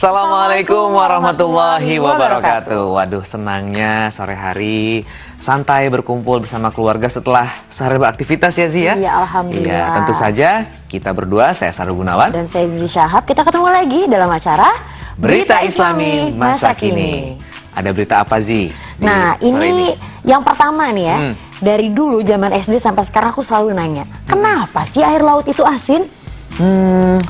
Assalamualaikum warahmatullahi wabarakatuh. Waduh, senangnya sore hari santai berkumpul bersama keluarga setelah sehari beraktivitas ya Zi ya? Iya, alhamdulillah. Iya, tentu saja kita berdua, saya Sarul Gunawan dan saya Zizi Syahab. Kita ketemu lagi dalam acara Berita Islami Masa Kini. Ada berita apa Zi? Nah, ini yang pertama nih ya. Dari dulu zaman SD sampai sekarang aku selalu nanya, kenapa sih air laut itu asin?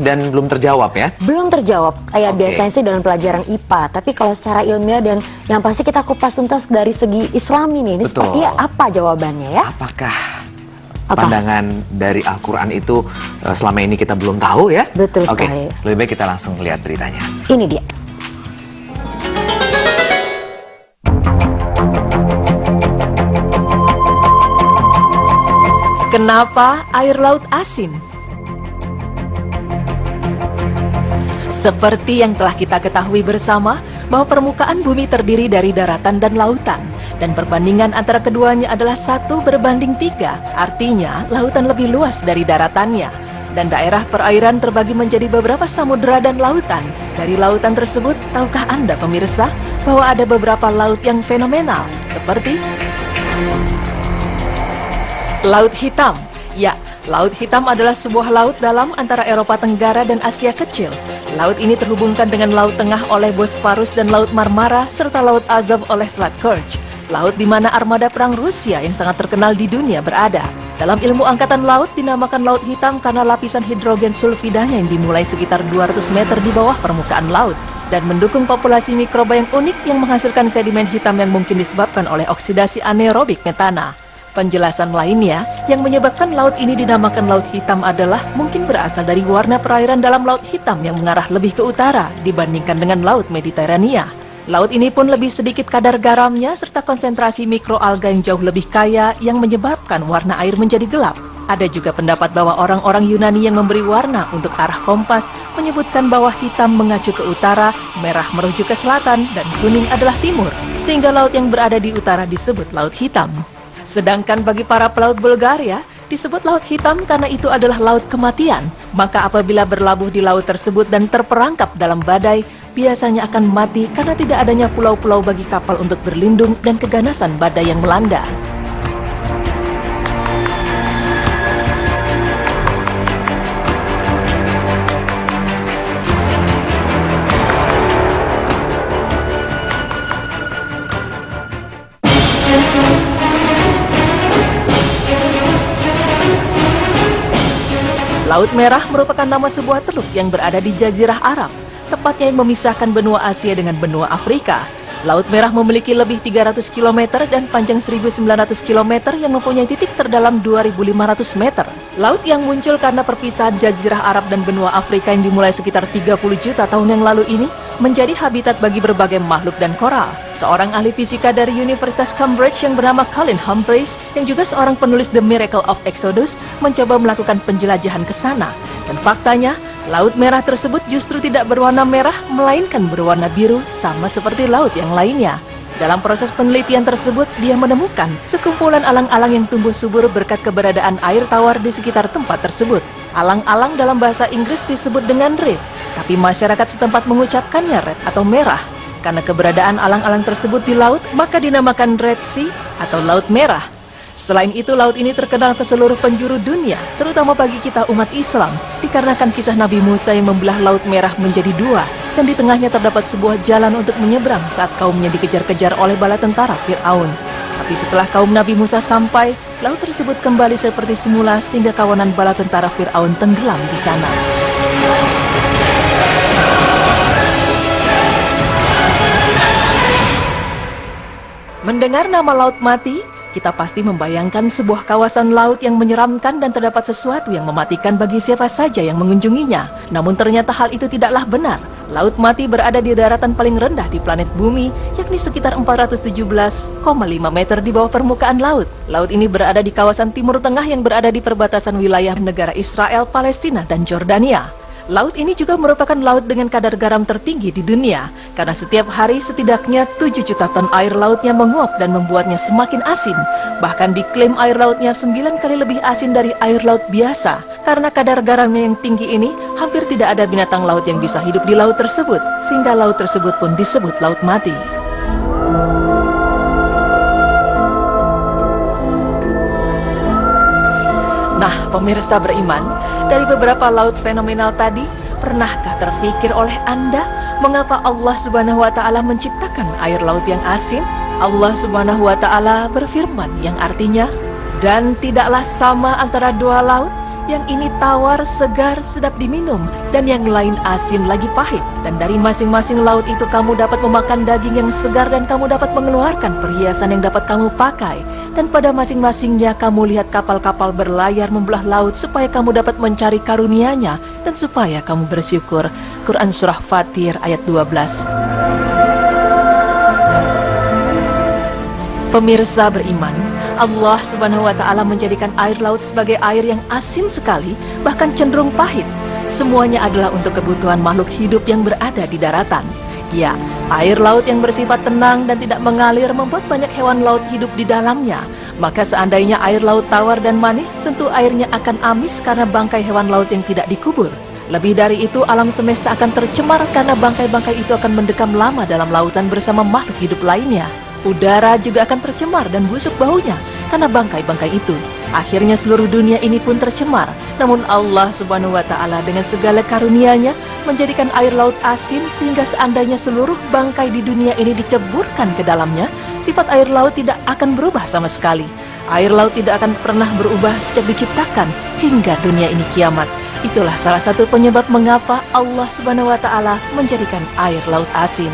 Dan belum terjawab ya? Belum terjawab, kayak biasanya sih dalam pelajaran IPA. Tapi kalau secara ilmiah dan yang pasti kita kupas tuntas dari segi Islami nih, ini sepertinya apa jawabannya ya? Apakah pandangan dari Al-Quran itu selama ini kita belum tahu ya? Betul sekali. Lebih baik kita langsung lihat beritanya. Ini dia. Kenapa air laut asin? Seperti yang telah kita ketahui bersama, bahwa permukaan bumi terdiri dari daratan dan lautan, dan perbandingan antara keduanya adalah 1:3. Artinya, lautan lebih luas dari daratannya, dan daerah perairan terbagi menjadi beberapa samudera dan lautan. Dari lautan tersebut, tahukah Anda pemirsa, bahwa ada beberapa laut yang fenomenal, seperti Laut Hitam. Ya, Laut Hitam adalah sebuah laut dalam antara Eropa Tenggara dan Asia Kecil. Laut ini terhubungkan dengan Laut Tengah oleh Bosporus dan Laut Marmara, serta Laut Azov oleh Selat Kerch. Laut di mana armada perang Rusia yang sangat terkenal di dunia berada. Dalam ilmu angkatan laut dinamakan Laut Hitam karena lapisan hidrogen sulfidanya yang dimulai sekitar 200 meter di bawah permukaan laut, dan mendukung populasi mikroba yang unik yang menghasilkan sedimen hitam yang mungkin disebabkan oleh oksidasi anaerobik metana. Penjelasan lainnya yang menyebabkan laut ini dinamakan Laut Hitam adalah mungkin berasal dari warna perairan dalam Laut Hitam yang mengarah lebih ke utara dibandingkan dengan Laut Mediterania. Laut ini pun lebih sedikit kadar garamnya serta konsentrasi mikroalga yang jauh lebih kaya yang menyebabkan warna air menjadi gelap. Ada juga pendapat bahwa orang-orang Yunani yang memberi warna untuk arah kompas menyebutkan bahwa hitam mengacu ke utara, merah merujuk ke selatan, dan kuning adalah timur, sehingga laut yang berada di utara disebut Laut Hitam. Sedangkan bagi para pelaut Bulgaria, disebut Laut Hitam karena itu adalah laut kematian. Maka apabila berlabuh di laut tersebut dan terperangkap dalam badai, biasanya akan mati karena tidak adanya pulau-pulau bagi kapal untuk berlindung dan keganasan badai yang melanda. Laut Merah merupakan nama sebuah teluk yang berada di Jazirah Arab, tepatnya yang memisahkan benua Asia dengan benua Afrika. Laut Merah memiliki lebih 300 km dan panjang 1.900 km yang mempunyai titik terdalam 2.500 meter. Laut yang muncul karena perpisahan Jazirah Arab dan benua Afrika yang dimulai sekitar 30 juta tahun yang lalu ini menjadi habitat bagi berbagai makhluk dan koral. Seorang ahli fisika dari Universitas Cambridge yang bernama Colin Humphreys, yang juga seorang penulis The Miracle of Exodus, mencoba melakukan penjelajahan ke sana. Dan faktanya, Laut Merah tersebut justru tidak berwarna merah, melainkan berwarna biru, sama seperti laut yang lainnya. Dalam proses penelitian tersebut, dia menemukan sekumpulan alang-alang yang tumbuh subur berkat keberadaan air tawar di sekitar tempat tersebut. Alang-alang dalam bahasa Inggris disebut dengan red, tapi masyarakat setempat mengucapkannya red atau merah. Karena keberadaan alang-alang tersebut di laut, maka dinamakan Red Sea atau Laut Merah. Selain itu, laut ini terkenal ke seluruh penjuru dunia, terutama bagi kita umat Islam, dikarenakan kisah Nabi Musa yang membelah Laut Merah menjadi dua, dan di tengahnya terdapat sebuah jalan untuk menyeberang saat kaumnya dikejar-kejar oleh bala tentara Fir'aun. Tapi setelah kaum Nabi Musa sampai, laut tersebut kembali seperti semula sehingga kawanan bala tentara Fir'aun tenggelam di sana. Mendengar nama Laut Mati, kita pasti membayangkan sebuah kawasan laut yang menyeramkan dan terdapat sesuatu yang mematikan bagi siapa saja yang mengunjunginya. Namun ternyata hal itu tidaklah benar. Laut Mati berada di daratan paling rendah di planet Bumi, yakni sekitar 417,5 meter di bawah permukaan laut. Laut ini berada di kawasan Timur Tengah yang berada di perbatasan wilayah negara Israel, Palestina, dan Jordania. Laut ini juga merupakan laut dengan kadar garam tertinggi di dunia, karena setiap hari setidaknya 7 juta ton air lautnya menguap dan membuatnya semakin asin. Bahkan diklaim air lautnya 9 kali lebih asin dari air laut biasa. Karena kadar garamnya yang tinggi ini, hampir tidak ada binatang laut yang bisa hidup di laut tersebut, sehingga laut tersebut pun disebut laut mati. Nah, pemirsa beriman, dari beberapa laut fenomenal tadi, pernahkah terfikir oleh Anda mengapa Allah Subhanahu wa Ta'ala menciptakan air laut yang asin? Allah Subhanahu wa Ta'ala berfirman yang artinya, "Dan tidaklah sama antara dua laut, yang ini tawar, segar, sedap diminum, dan yang lain asin lagi pahit. Dan dari masing-masing laut itu kamu dapat memakan daging yang segar dan kamu dapat mengeluarkan perhiasan yang dapat kamu pakai. Dan pada masing-masingnya kamu lihat kapal-kapal berlayar membelah laut supaya kamu dapat mencari karunia-Nya dan supaya kamu bersyukur." Quran Surah Fatir ayat 12. Pemirsa beriman, Allah Subhanahu wa Ta'ala menjadikan air laut sebagai air yang asin sekali, bahkan cenderung pahit. Semuanya adalah untuk kebutuhan makhluk hidup yang berada di daratan. Ya, air laut yang bersifat tenang dan tidak mengalir membuat banyak hewan laut hidup di dalamnya. Maka seandainya air laut tawar dan manis, tentu airnya akan amis karena bangkai hewan laut yang tidak dikubur. Lebih dari itu, alam semesta akan tercemar karena bangkai-bangkai itu akan mendekam lama dalam lautan bersama makhluk hidup lainnya. Udara juga akan tercemar dan busuk baunya karena bangkai-bangkai itu. Akhirnya seluruh dunia ini pun tercemar. Namun Allah Subhanahu wa Ta'ala dengan segala karunia-Nya menjadikan air laut asin sehingga seandainya seluruh bangkai di dunia ini diceburkan ke dalamnya, sifat air laut tidak akan berubah sama sekali. Air laut tidak akan pernah berubah sejak diciptakan hingga dunia ini kiamat. Itulah salah satu penyebab mengapa Allah Subhanahu wa Ta'ala menjadikan air laut asin.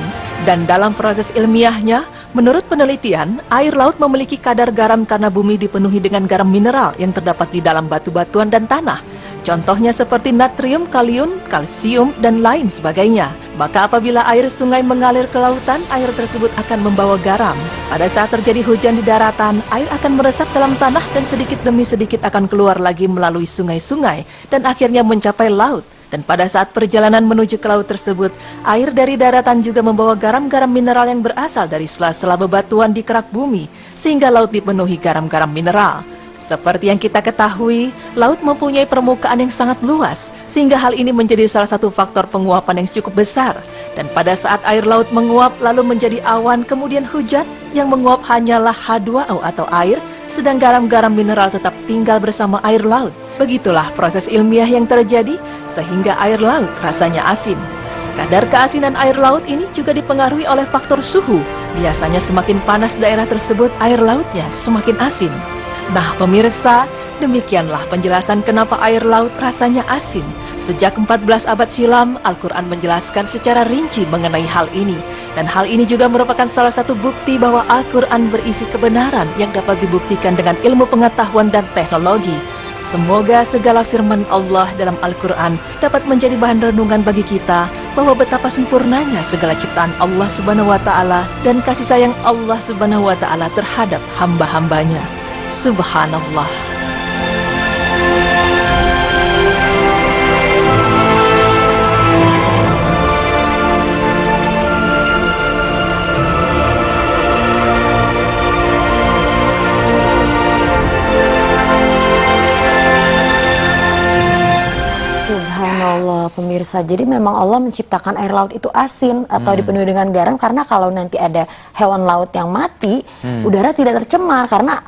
Dan dalam proses ilmiahnya, menurut penelitian, air laut memiliki kadar garam karena bumi dipenuhi dengan garam mineral yang terdapat di dalam batu-batuan dan tanah. Contohnya seperti natrium, kalium, kalsium, dan lain sebagainya. Maka apabila air sungai mengalir ke lautan, air tersebut akan membawa garam. Pada saat terjadi hujan di daratan, air akan meresap dalam tanah dan sedikit demi sedikit akan keluar lagi melalui sungai-sungai dan akhirnya mencapai laut. Dan pada saat perjalanan menuju ke laut tersebut, air dari daratan juga membawa garam-garam mineral yang berasal dari sela-sela bebatuan di kerak bumi, sehingga laut dipenuhi garam-garam mineral. Seperti yang kita ketahui, laut mempunyai permukaan yang sangat luas, sehingga hal ini menjadi salah satu faktor penguapan yang cukup besar. Dan pada saat air laut menguap lalu menjadi awan kemudian hujan, yang menguap hanyalah H2O atau air, sedang garam-garam mineral tetap tinggal bersama air laut. Begitulah proses ilmiah yang terjadi, sehingga air laut rasanya asin. Kadar keasinan air laut ini juga dipengaruhi oleh faktor suhu. Biasanya semakin panas daerah tersebut, air lautnya semakin asin. Nah pemirsa, demikianlah penjelasan kenapa air laut rasanya asin. Sejak 14 abad silam, Al-Quran menjelaskan secara rinci mengenai hal ini. Dan hal ini juga merupakan salah satu bukti bahwa Al-Quran berisi kebenaran yang dapat dibuktikan dengan ilmu pengetahuan dan teknologi. Semoga segala firman Allah dalam Al-Quran dapat menjadi bahan renungan bagi kita bahwa betapa sempurnanya segala ciptaan Allah Subhanahu wa Ta'ala dan kasih sayang Allah Subhanahu wa Ta'ala terhadap hamba-hambanya. Subhanallah. Subhanallah pemirsa, jadi memang Allah menciptakan air laut itu asin atau dipenuhi dengan garam karena kalau nanti ada hewan laut yang mati, udara tidak tercemar karena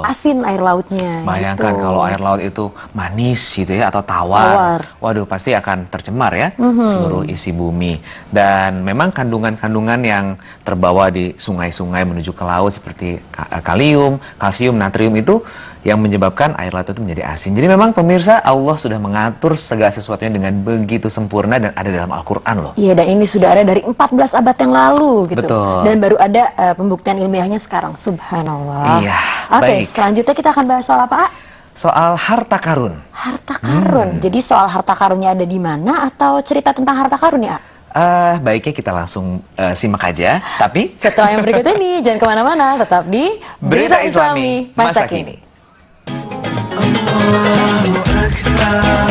asin air lautnya. Bayangkan gitu. kalau air laut itu manis gitu ya atau tawar. Waduh pasti akan tercemar ya seluruh isi bumi. Dan memang kandungan-kandungan yang terbawa di sungai-sungai menuju ke laut seperti kalium, kalsium, natrium itu yang menyebabkan air laut itu menjadi asin. Jadi memang pemirsa Allah sudah mengatur segala sesuatunya dengan begitu sempurna dan ada dalam Al-Quran loh. Iya, dan ini sudah ada dari 14 abad yang lalu gitu. Betul. Dan baru ada pembuktian ilmiahnya sekarang. Subhanallah. Iya, Oke, baik. selanjutnya kita akan bahas soal apa? Soal harta karun. Harta karun. Jadi soal harta karunnya ada di mana atau cerita tentang harta karun ya? Baiknya kita langsung simak aja. Tapi Setelah yang berikut ini, jangan kemana-mana, tetap di Berita Islami Masa Kini. Allahu Akbar.